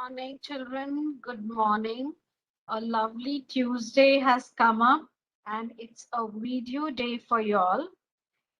Morning, children. Good morning. A lovely Tuesday has come up, and it's a video day for y'all.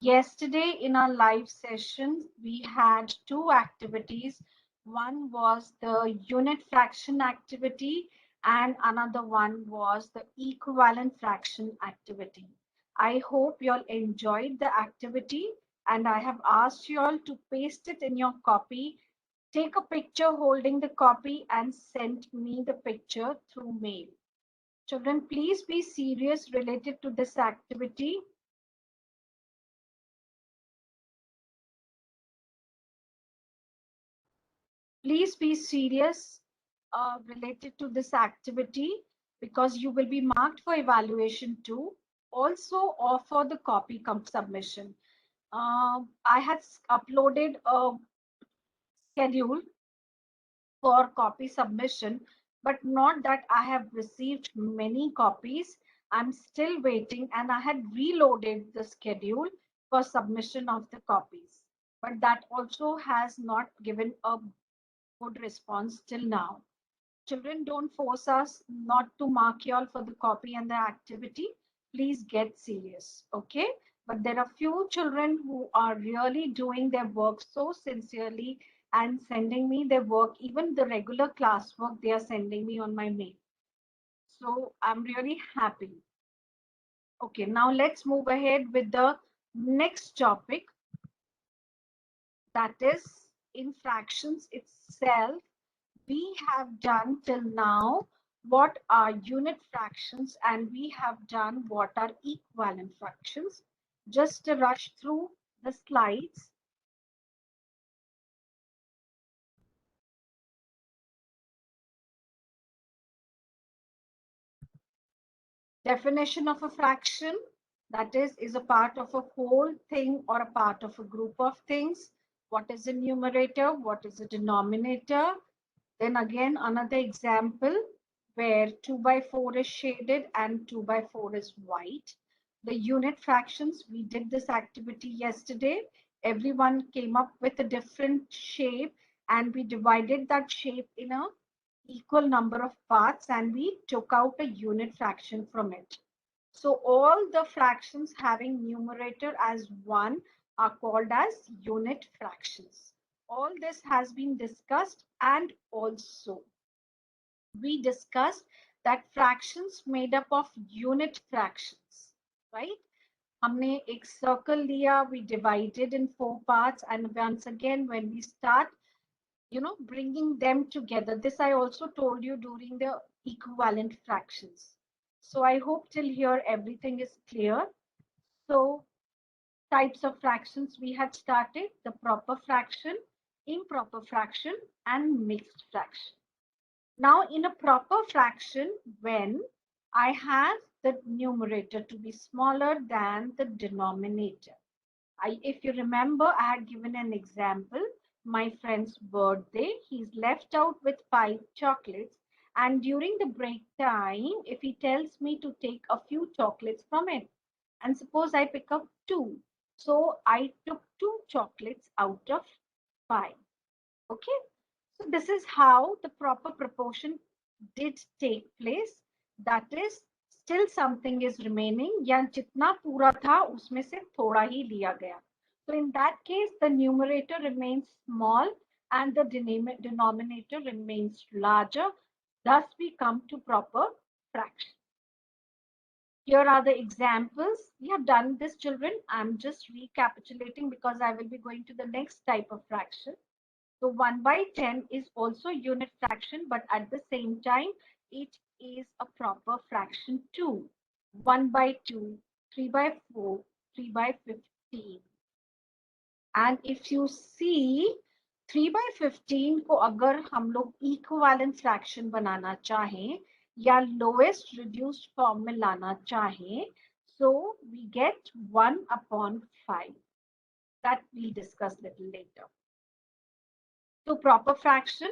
Yesterday, in our live session, we had two activities. One was the unit fraction activity, and another one was the equivalent fraction activity. I hope you all enjoyed the activity, and I have asked you all to paste it in your copy. Take a picture holding the copy and send me the picture through mail. Children, please be serious related to this activity. Please be serious related to this activity because you will be marked for evaluation too. Also, or for the copy submission. I had uploaded a schedule for copy submission, but not that I have received many copies. I'm still waiting, and I had reloaded the schedule for submission of the copies, but that also has not given a good response till now. Children, don't force us not to mark you all for the copy and the activity. Please get serious, okay? But there are few children who are really doing their work so sincerely and sending me their work, even the regular classwork they are sending me on my mail. So I'm really happy. Okay, now let's move ahead with the next topic, that is in fractions itself. We have done till now what are unit fractions, and we have done what are equivalent fractions. Just to rush through the slides. Definition of a fraction, that is a part of a whole thing or a part of a group of things. What is a numerator? What is a denominator? Then again, another example where 2 by 4 is shaded and 2 by 4 is white. The unit fractions, we did this activity yesterday. Everyone came up with a different shape, and we divided that shape in a equal number of parts, and we took out a unit fraction from it. So all the fractions having numerator as 1 are called as unit fractions. All this has been discussed, and also we discussed that fractions made up of unit fractions, right? हमने एक circle लिया, we divided in 4 parts, and once again when we start bringing them together, this I also told you during the equivalent fractions. So I hope till here everything is clear. So types of fractions we had started: the proper fraction, improper fraction, and mixed fraction. Now in a proper fraction, when I have the numerator to be smaller than the denominator. If you remember, I had given an example. My friend's birthday, he's left out with 5 chocolates, and during the break time, if he tells me to take a few chocolates from it, and suppose I pick up 2, so I took 2 chocolates out of 5. Okay, so this is how the proper proportion did take place. That is, still something is remaining, या जितना पूरा था उसमें से थोड़ा ही लिया गया. So in that case, the numerator remains small and the denominator remains larger. Thus, we come to proper fraction. Here are the examples. We have done this, children. I'm just recapitulating because I will be going to the next type of fraction. So 1 by 10 is also unit fraction, but at the same time, it is a proper fraction too. 1 by 2, 3 by 4, 3 by 15. And if you see 3 by 15 को अगर हम लोग equivalent fraction बनाना चाहें या lowest reduced form में लाना चाहें, so we get 1 upon 5. That we'll discuss little later. So proper fraction,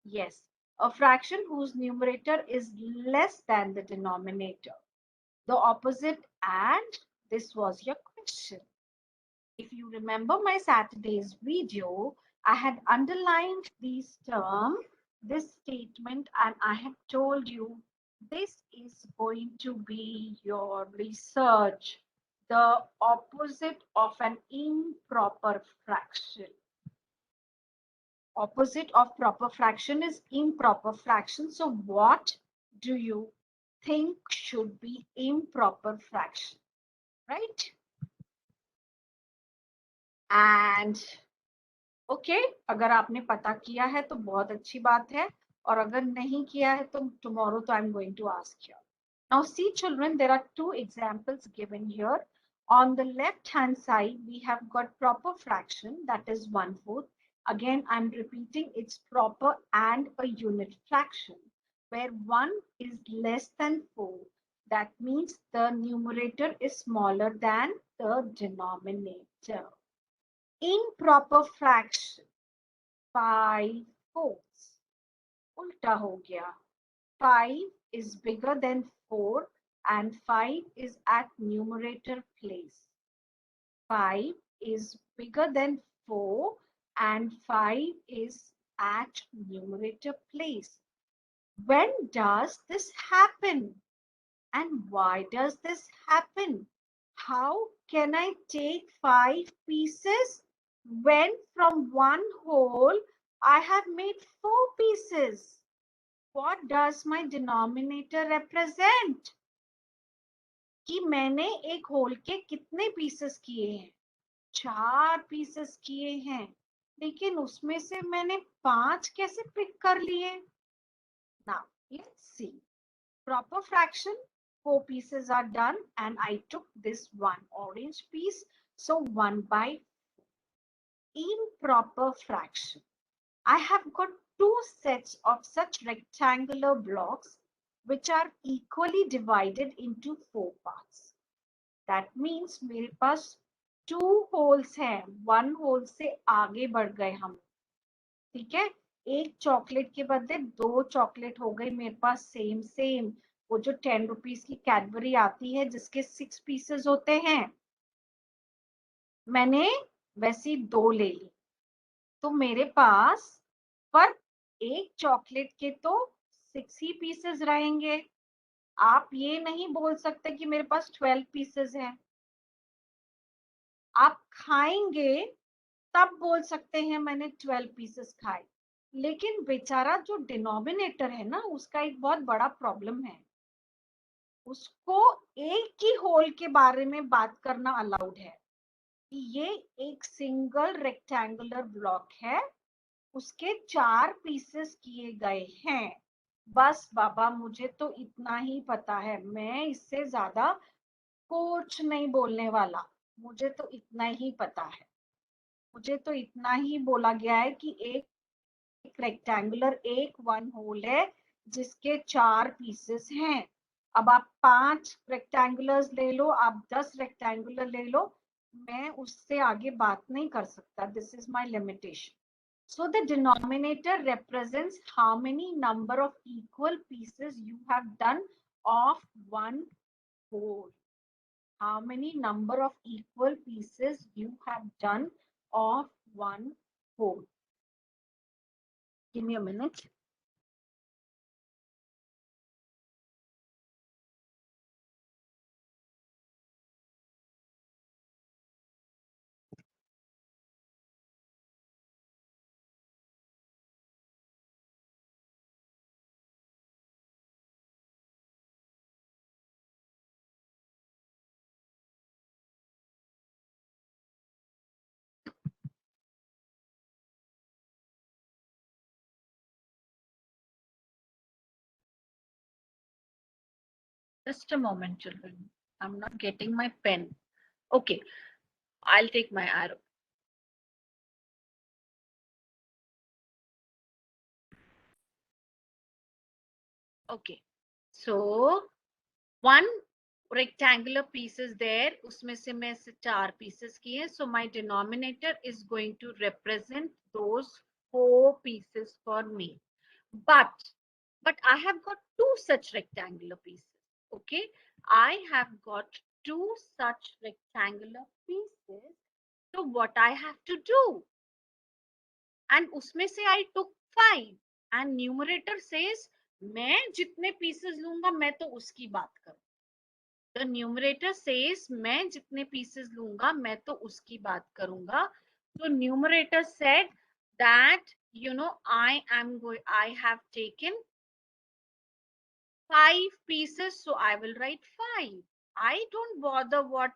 yes, a fraction whose numerator is less than the denominator. The opposite, and this was your question. If you remember my Saturday's video, I had underlined these terms this statement and I have told you this is going to be your research, the opposite of an improper fraction. Opposite of proper fraction is improper fraction. So what do you think should be improper fraction, right? And okay अगर आपने पता किया है तो बहुत अच्छी बात है और अगर नहीं किया है तो tomorrow तो I'm going to ask you. Now see children, there are two examples given here. On the left hand side we have got proper fraction, that is 1/4. Again I'm repeating, it's proper and a unit fraction where 1 is less than 4. That means the numerator is smaller than the denominator. Improper fraction 5/4 उल्टा हो गया. 5 is bigger than 4 and 5 is at numerator place. 5 is bigger than 4 and 5 is at numerator place. When does this happen? And why does this happen? How can I take 5 pieces when from one whole I have made 4 pieces? What does my denominator represent? कि मैंने एक whole के कितने pieces किए हैं? 4 pieces किए हैं, लेकिन उसमें से मैंने 5 कैसे पिक कर लिए? Now let's see. Proper fraction, 4 pieces are done and I took this one orange piece, so 1/4. Improper fraction, I have got two sets of such rectangular blocks which are equally divided into 4 parts. That means मेरे पास 2 holes हैं, 1 hole से आगे बढ़ गए हम, ठीक है? एक चॉकलेट के बदले 2 चॉकलेट हो गई मेरे पास सेम वो जो 10 रुपीस की कैडबरी आती है जिसके 6 पीसेस होते हैं, मैंने वैसी 2 ले ली, तो मेरे पास पर एक चॉकलेट के तो 6 ही पीसेस रहेंगे. आप ये नहीं बोल सकते कि मेरे पास 12 पीसेस हैं. आप खाएंगे तब बोल सकते हैं मैंने 12 पीसेस खाए, लेकिन बेचारा जो डिनोमिनेटर है ना, उसका एक बहुत बड़ा प्रॉब्लम है. उसको एक ही होल के बारे में बात करना अलाउड है. ये एक सिंगल रेक्टेंगुलर ब्लॉक है, उसके 4 पीसेस किए गए हैं. बस बाबा मुझे तो इतना ही पता है, मैं इससे ज्यादा कुछ नहीं बोलने वाला. मुझे तो इतना ही पता है. मुझे तो इतना ही बोला गया है कि एक रेक्टेंगुलर एक 1 होल है जिसके 4 पीसेस हैं. अब आप 5 रेक्टेंगुलर्स ले लो, आप 10 रेक्टेंगुलर ले लो, मैं उससे आगे बात नहीं कर सकता. This is my limitation. So the denominator represents how many number of equal pieces you have done of one whole. How many number of equal pieces you have done of one whole. Give me a minute. Just a moment, children. I'm not getting my pen. Okay, I'll take my arrow. Okay, so one rectangular piece is there. उसमें से मैं 4 pieces किए. So my denominator is going to represent those 4 pieces for me. But I have got 2 such rectangular pieces. Okay, I have got 2 such rectangular pieces. So what I have to do? And उसमें से I took 5 and numerator says मैं जितने pieces लूंगा मैं तो उसकी बात करूं. The numerator says मैं जितने pieces लूंगा मैं तो उसकी बात करूंगा. So numerator said that I have taken 5 pieces, so I will write 5. I don't bother what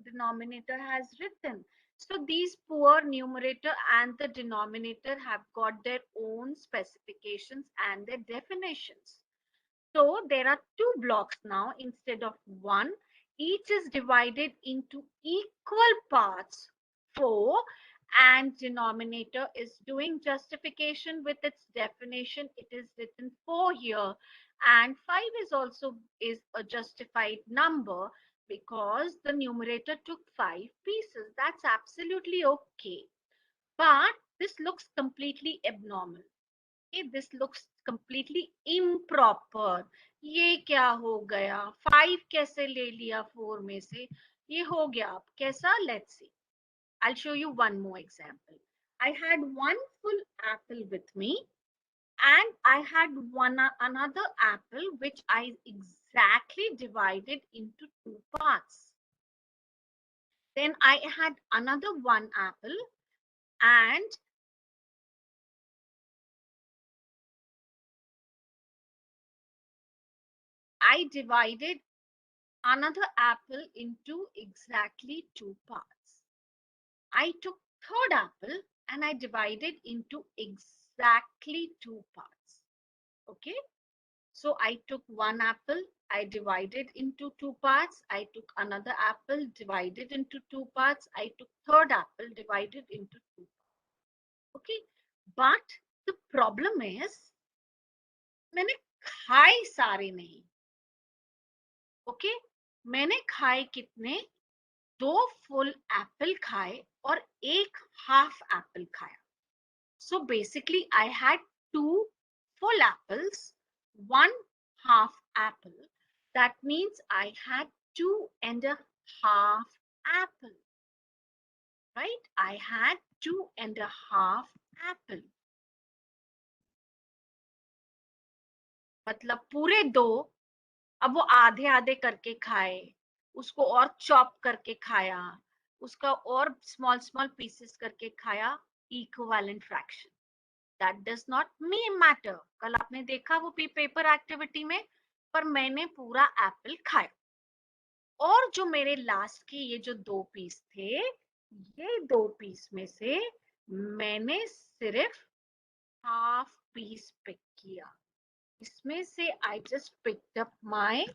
denominator has written. So these poor numerator and the denominator have got their own specifications and their definitions. So there are two blocks now instead of one. Each is divided into equal parts, 4, and denominator is doing justification with its definition. It is written 4 here, and 5 is a justified number because the numerator took 5 pieces. That's absolutely okay. But this looks completely abnormal. This looks completely improper. ये क्या हो गया? 5 कैसे ले लिया 4 में से? ये हो गया अब कैसा? Let's see. I'll show you one more example. I had one full apple with me, and I had another apple which I exactly divided into 2 parts. Then I had another one apple, and I divided another apple into exactly 2 parts. I took third apple and I divided into exactly 2 parts. Okay. So I took one apple, I divided into 2 parts. I took another apple, divided into 2 parts. I took third apple, divided into 2 parts. Okay. But the problem is मैंने खाए सारे नहीं. Okay. मैंने खाए कितने? 2 full apple खाए और 1 half apple खाया. So basically I had 2 full apples, 1 half apple. That means I had 2.5 apple, right? I had 2.5 apple. मतलब पूरे 2, अब वो आधे आधे करके खाए, उसको और चॉप करके खाया, उसका और स्मॉल स्मॉल पीसेस करके खाया. Equivalent fraction. That does not matter. कल आपने देखा वो पेपर एक्टिविटी में, पर मैंने पूरा एप्पल खाया. और जो मेरे लास्ट के ये जो 2 पीस थे, ये 2 पीस में से मैंने सिर्फ हाफ पीस पिक किया. इसमें से I just picked up my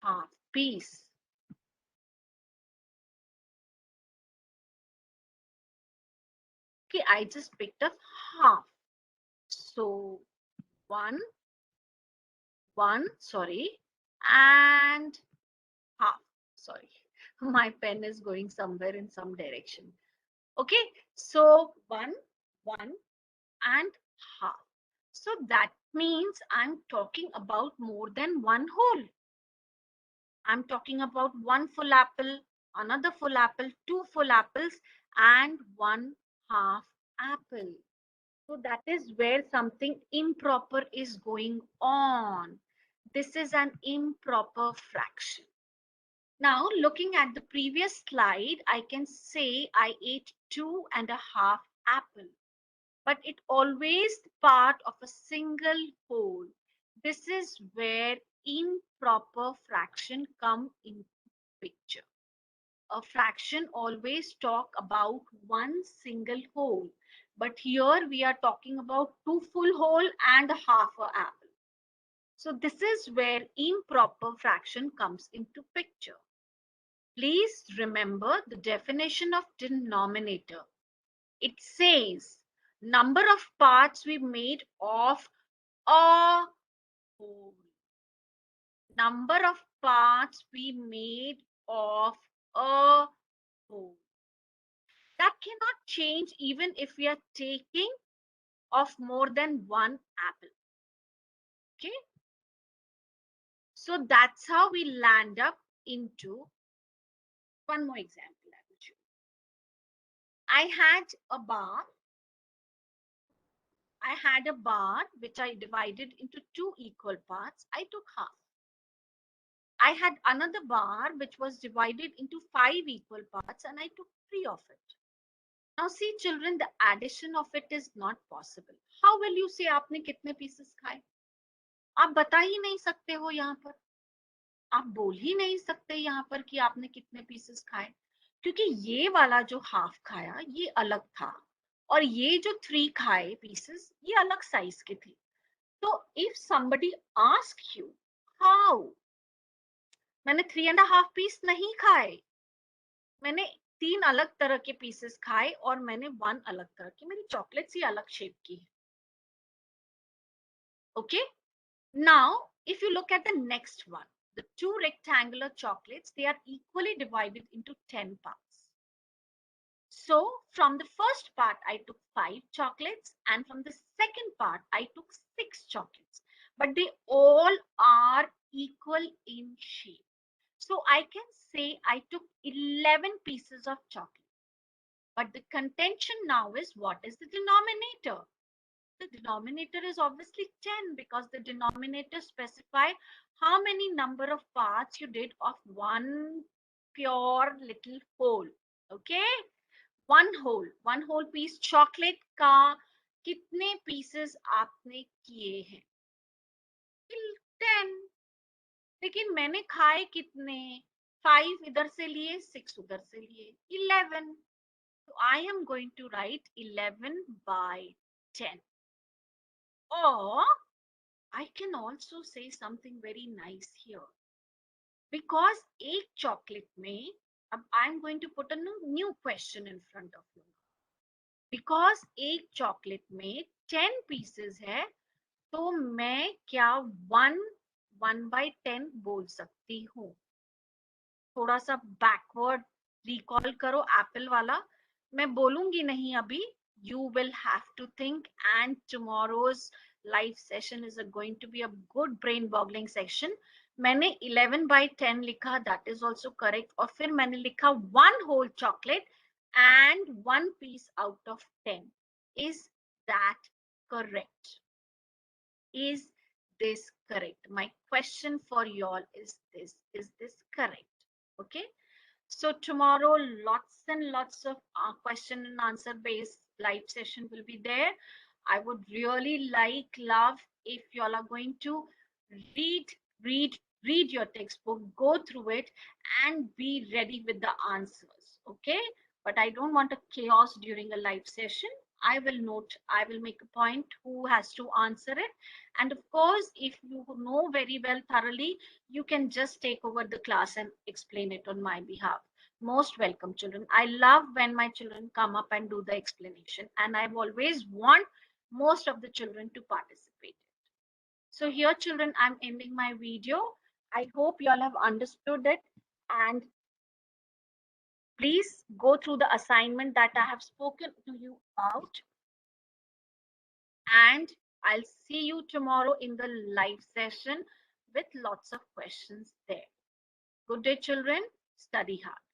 half piece. Okay, I just picked up half. So one, sorry, and half. Sorry, my pen is going somewhere in some direction. Okay, so one, and half. So that means I'm talking about more than one whole. I'm talking about 1 full apple, another full apple, 2 full apples, and 1 half apple. So that is where something improper is going on. This is an improper fraction. Now, looking at the previous slide, I can say I ate 2.5 apple, but it always part of a single whole. This is where improper fraction come into picture. A fraction always talk about one single whole, but here we are talking about 2 full whole and half a apple. So this is where improper fraction comes into picture. Please remember the definition of denominator. It says number of parts we made of a whole. Number of parts we made of a whole. That cannot change even if we are taking of more than one apple. Okay. So that's how we land up into one more example. I had a bar. I had a bar which I divided into 2 equal parts. I took half. I had another bar which was divided into 5 equal parts and I took 3 of it. Now see children, the addition of it is not possible. How will you say आपने कितने pieces खाए? आप बता ही नहीं सकते हो यहाँ पर. आप बोल ही नहीं सकते यहाँ पर कि आपने कितने pieces खाए, क्योंकि ये वाला जो half खाया ये अलग था और ये जो 3 खाए pieces ये अलग size के थे. तो if somebody asks you how, मैंने 3.5 पीस नहीं खाए, मैंने 3 अलग तरह के पीसेस खाए और मैंने 1 अलग तरह की, मेरी चॉकलेट्स ही अलग शेप की है. Okay, now if you look at the next one, the 2 rectangular chocolates, they are equally divided into 10 parts. So from the first part I took 5 chocolates and from the second part I took 6 chocolates, but they all are equal in shape. So I can say I took 11 pieces of chocolate. But the contention now is, what is the denominator? The denominator is obviously 10 because the denominator specifies how many number of parts you did of one pure little whole. Okay? One whole piece chocolate का कितने pieces आपने किए हैं? 10. लेकिन मैंने खाए कितने? 5 इधर से लिए, 6 उधर से लिए, 11. So I am going to write 11 by 10. Or I can also say something very nice here. Because एक chocolate में, अब I'm going to put a new question in front of you. Because एक chocolate में 10 pieces है, तो मैं क्या 1 by 10 बोल सकती हूँ? थोड़ा सा बैकवर्ड रिकॉल करो एप्पल वाला. मैं बोलूंगी नहीं अभी. You will have to think, and tomorrow's live session is going to be a good brain boggling session. मैंने 11 by 10 लिखा, that is also correct. और फिर मैंने लिखा 1 whole chocolate and 1 piece out of 10. Is that correct? Is this correct? My question for you all is this: is this correct? Okay, so tomorrow lots and lots of question and answer based live session will be there. I would really love if you all are going to read your textbook, go through it and be ready with the answers. Okay, but I don't want a chaos during a live session. I will make a point who has to answer it. And of course, if you know very well thoroughly, you can just take over the class and explain it on my behalf. Most welcome, children. I love when my children come up and do the explanation, and I've always want most of the children to participate. So here, children, I'm ending my video. I hope you all have understood it, and please go through the assignment that I have spoken to you about. And I'll see you tomorrow in the live session with lots of questions there. Good day, children. Study hard.